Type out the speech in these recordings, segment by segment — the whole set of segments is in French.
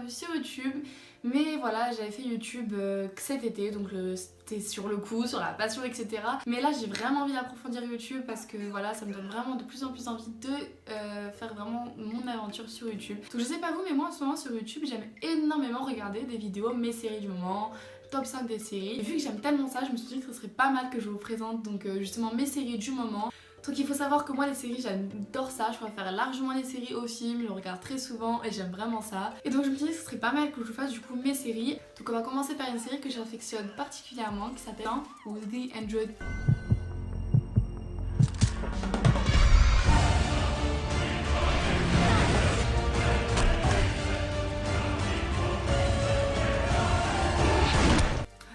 vue sur YouTube. Mais voilà, j'avais fait YouTube cet été, donc c'était sur le coup, sur la passion, etc. Mais là, j'ai vraiment envie d'approfondir YouTube parce que voilà, ça me donne vraiment de plus en plus envie de faire vraiment mon aventure sur YouTube. Donc je sais pas vous, mais moi en ce moment sur YouTube, j'aime énormément regarder des vidéos, mes séries du moment, top 5 des séries. Et vu que j'aime tellement ça, je me suis dit que ce serait pas mal que je vous présente donc justement mes séries du moment. Donc il faut savoir que moi les séries j'adore ça, je préfère largement les séries aux films, je regarde très souvent et j'aime vraiment ça. Et donc je me suis dit que ce serait pas mal que je vous fasse du coup mes séries. Donc on va commencer par une série que j'affectionne particulièrement qui s'appelle With the Android.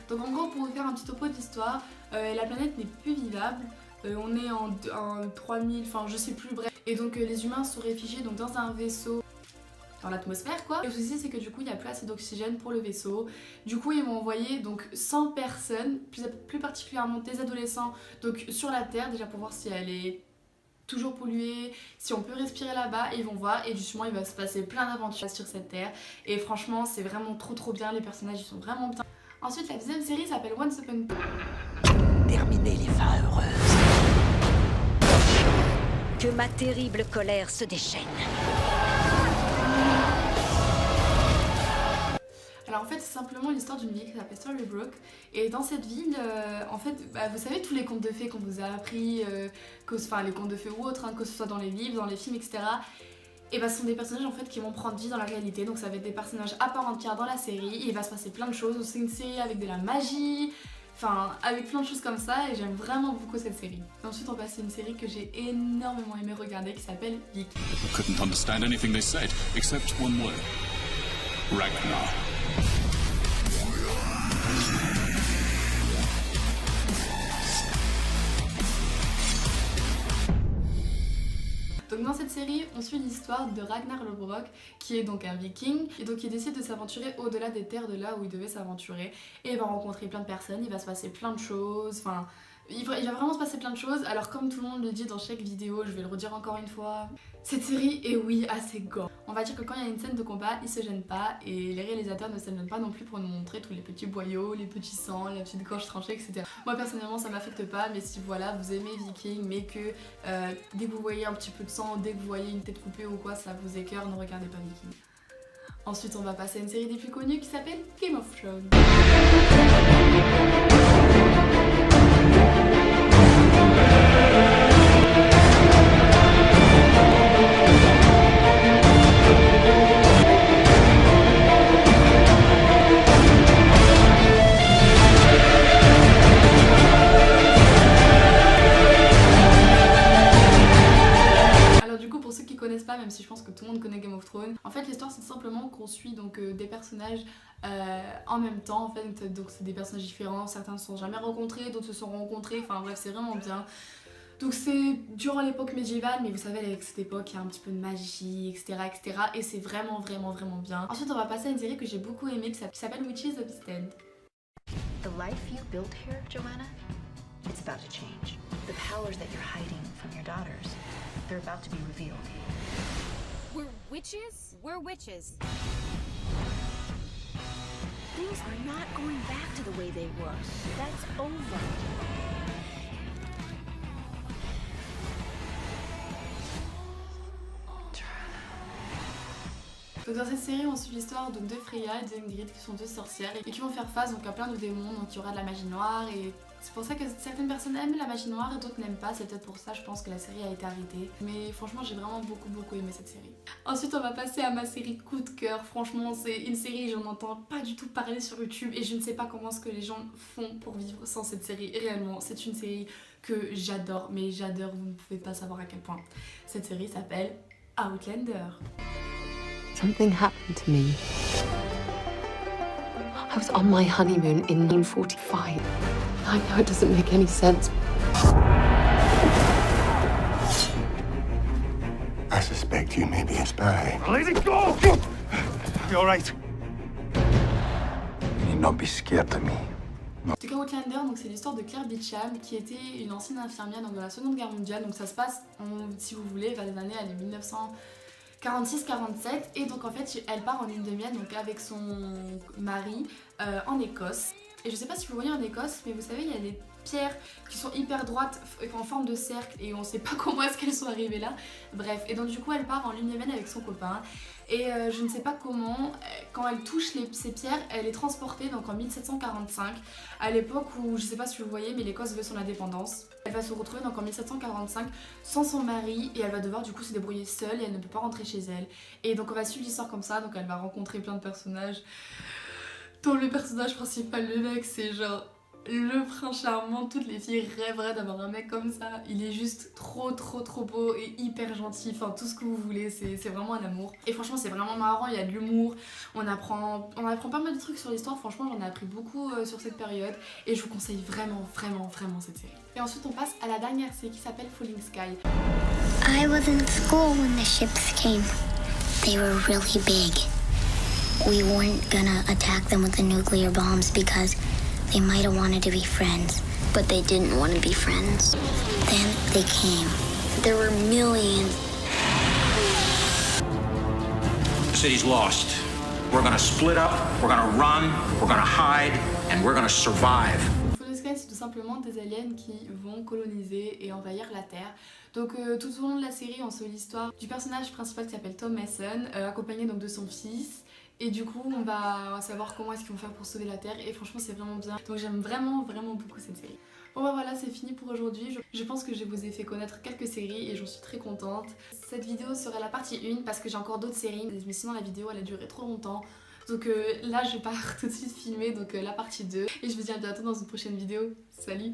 Donc en gros pour vous faire un petit topo d'histoire, la planète n'est plus vivable. On est en 3000, enfin je sais plus, bref. Et donc les humains sont réfugiés donc, dans un vaisseau dans l'atmosphère quoi. Et le souci c'est que du coup il n'y a plus assez d'oxygène pour le vaisseau. Du coup ils m'ont envoyé donc 100 personnes, plus particulièrement des adolescents, donc sur la Terre déjà pour voir si elle est toujours polluée, si on peut respirer là-bas, et ils vont voir et justement il va se passer plein d'aventures sur cette Terre. Et franchement c'est vraiment trop bien, les personnages ils sont vraiment bien. Ensuite la deuxième série s'appelle Once Upon a... Terminer les fins heureuses. Que ma terrible colère se déchaîne. Alors en fait c'est simplement l'histoire d'une ville qui s'appelle Storybrooke. Et dans cette ville, en fait, vous savez tous les contes de fées qu'on vous a appris, enfin les contes de fées ou autres, hein, que ce soit dans les livres, dans les films, etc. Et ce sont des personnages en fait qui vont prendre vie dans la réalité. Donc ça va être des personnages à part entière dans la série. Et il va se passer plein de choses. C'est une série avec de la magie. Enfin, avec plein de choses comme ça et j'aime vraiment beaucoup cette série. Et ensuite on passe à une série que j'ai énormément aimé regarder qui s'appelle Vikings. I couldn't understand anything they said except one word. Ragnar. Donc dans cette série, on suit l'histoire de Ragnar Lothbrok, qui est donc un viking, et donc il décide de s'aventurer au-delà des terres de là où il devait s'aventurer, et il va rencontrer plein de personnes, il va se passer plein de choses, enfin... Il va vraiment se passer plein de choses, alors comme tout le monde le dit dans chaque vidéo, je vais le redire encore une fois, cette série est oui assez gore. On va dire que quand il y a une scène de combat, ils se gênent pas et les réalisateurs ne se gênent pas non plus pour nous montrer tous les petits boyaux, les petits sangs, la petite gorge tranchée, etc. Moi personnellement ça m'affecte pas, mais si voilà vous aimez Viking mais que dès que vous voyez un petit peu de sang, dès que vous voyez une tête coupée ou quoi, ça vous écœure, ne regardez pas Viking. Ensuite on va passer à une série des plus connues qui s'appelle Game of Thrones. Même si je pense que tout le monde connaît Game of Thrones. En fait l'histoire c'est simplement qu'on suit donc des personnages en même temps en fait, donc c'est des personnages différents, certains ne se sont jamais rencontrés, d'autres se sont rencontrés, enfin bref c'est vraiment bien. Donc c'est durant l'époque médiévale, mais vous savez avec cette époque il y a un petit peu de magie, etc. Et c'est vraiment bien. Ensuite on va passer à une série que j'ai beaucoup aimée qui s'appelle Witches of East End. The life you built here, Joanna, it's about to change. The powers that you're hiding from your daughters, they're about to be revealed. We're witches? We're witches. Things are not going back to the way they were. That's over. Donc dans cette série on suit l'histoire de Freya et d'Ingrid qui sont deux sorcières et qui vont faire face donc, à plein de démons, donc il y aura de la magie noire et c'est pour ça que certaines personnes aiment la magie noire et d'autres n'aiment pas, c'est peut-être pour ça je pense que la série a été arrêtée. Mais franchement j'ai vraiment beaucoup aimé cette série. Ensuite on va passer à ma série coup de cœur, franchement c'est une série j'en entends pas du tout parler sur YouTube et je ne sais pas comment ce que les gens font pour vivre sans cette série, réellement c'est une série que j'adore, mais j'adore, vous ne pouvez pas savoir à quel point. Cette série s'appelle Outlander. Something happened to me. I was on my honeymoon in 1945. I know it doesn't make any sense. I suspect you may be a spy. Let it go! You're all right. You need not be scared of me. En tout cas Outlander, donc c'est l'histoire de Claire Beecham qui était une ancienne infirmière donc, dans la Seconde Guerre mondiale. Donc ça se passe, si vous voulez, vers les années 1900. 46-47 et donc en fait elle part en lune de miel donc avec son mari en Écosse. Et je sais pas si vous voyez en Écosse, mais vous savez il y a des pierres qui sont hyper droites en forme de cercle et on sait pas comment est-ce qu'elles sont arrivées là. Bref, et donc du coup elle part en lune de miel avec son copain et je ne sais pas comment, quand elle touche ces pierres, elle est transportée donc en 1745, à l'époque où, je sais pas si vous voyez, mais l'Écosse veut son indépendance. Elle va se retrouver donc en 1745 sans son mari et elle va devoir du coup se débrouiller seule et elle ne peut pas rentrer chez elle. Et donc on va suivre l'histoire comme ça, donc elle va rencontrer plein de personnages. Dont le personnage principal, le mec, c'est genre le prince charmant, toutes les filles rêveraient d'avoir un mec comme ça. Il est juste trop beau et hyper gentil, enfin tout ce que vous voulez, c'est vraiment un amour. Et franchement c'est vraiment marrant, il y a de l'humour, on apprend pas mal de trucs sur l'histoire, franchement j'en ai appris beaucoup sur cette période et je vous conseille vraiment cette série. Et ensuite on passe à la dernière série qui s'appelle Falling Sky. I was in school when the ships came. They were really big. We weren't gonna attack them with the nuclear bombs because they might have wanted to be friends, but they didn't want to be friends. Then they came. There were millions. The city's lost. We're gonna split up, we're gonna run, we're gonna hide, and we're gonna survive. Falling Sky, c'est tout simplement des aliens qui vont coloniser et envahir la Terre. Donc tout au long de la série, on suit l'histoire du personnage principal qui s'appelle Tom Mason, accompagné donc de son fils. Et du coup on va savoir comment est-ce qu'ils vont faire pour sauver la Terre et franchement c'est vraiment bien. Donc j'aime vraiment beaucoup cette série. Bon bah voilà, c'est fini pour aujourd'hui. Je pense que je vous ai fait connaître quelques séries et j'en suis très contente. Cette vidéo sera la partie 1 parce que j'ai encore d'autres séries, mais sinon la vidéo elle a duré trop longtemps. Donc là je pars tout de suite filmer donc la partie 2 et je vous dis à bientôt dans une prochaine vidéo. Salut!